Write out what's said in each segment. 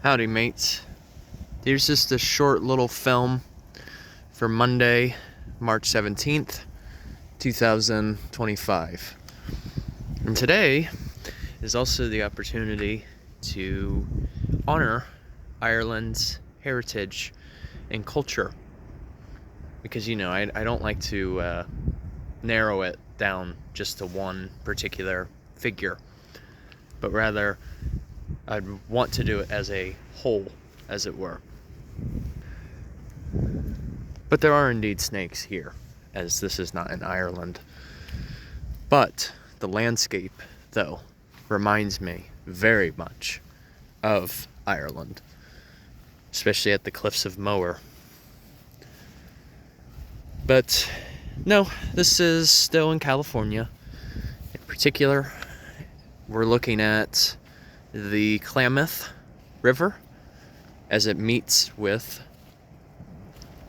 Howdy, mates. Here's just a short little film for Monday, March 17th, 2025. And today is also the opportunity to honor Ireland's heritage and culture. Because, I don't like to narrow it down just to one particular figure, but rather I'd want to do it as a whole, as it were. But there are indeed snakes here, as this is not in Ireland. But the landscape, though, reminds me very much of Ireland, especially at the cliffs of Moher. But no, this is still in California. In particular, we're looking at the Klamath River as it meets with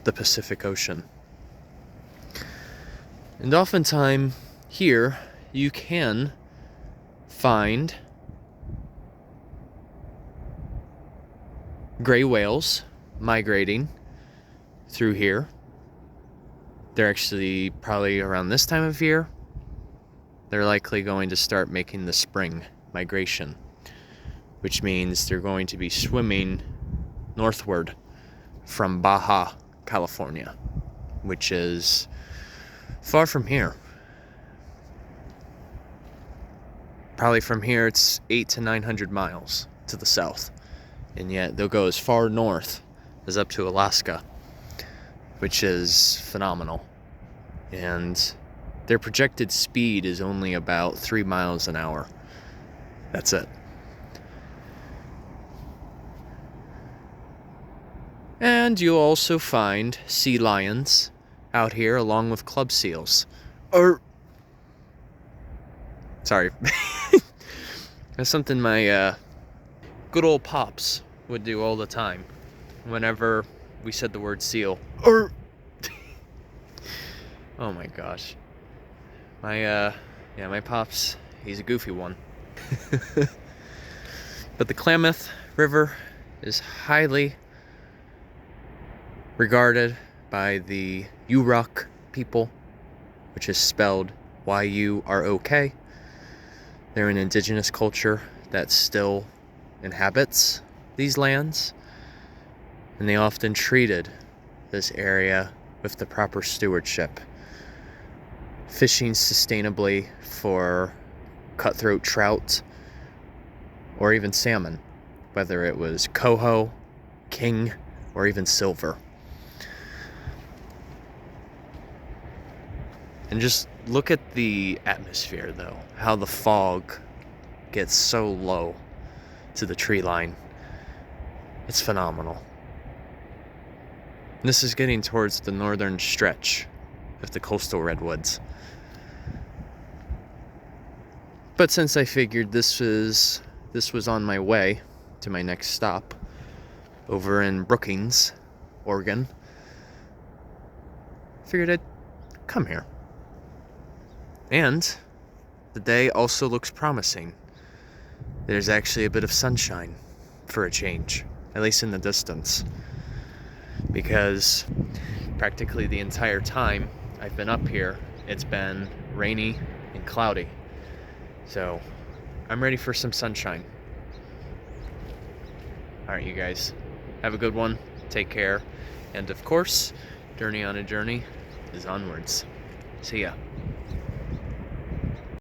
the Pacific Ocean. And oftentimes here you can find gray whales migrating through here. They're actually probably around this time of year. They're likely going to start making the spring migration, which means they're going to be swimming northward from Baja, California, which is far from here. Probably from here it's 800 to 900 miles to the south, and yet they'll go as far north as up to Alaska, which is phenomenal. And their projected speed is only about 3 miles an hour. That's it. And you'll also find sea lions out here along with club seals. Sorry. That's something my good old pops would do all the time whenever we said the word seal. Oh my gosh. My pops, he's a goofy one. But the Klamath River is highly regarded by the Yurok people, which is spelled Y-U-R-O-K. They're an indigenous culture that still inhabits these lands, and they often treated this area with the proper stewardship, fishing sustainably for cutthroat trout or even salmon, whether it was coho, king, or even silver. And just look at the atmosphere, though, how the fog gets so low to the tree line. It's phenomenal. This is getting towards the northern stretch of the coastal redwoods. But since I figured this was on my way to my next stop over in Brookings, Oregon, I figured I'd come here. And the day also looks promising. There's actually a bit of sunshine for a change, at least in the distance, because practically the entire time I've been up here, it's been rainy and cloudy. So I'm ready for some sunshine. Alright, you guys, have a good one, take care, and of course, Journey on a Journey is onwards. See ya.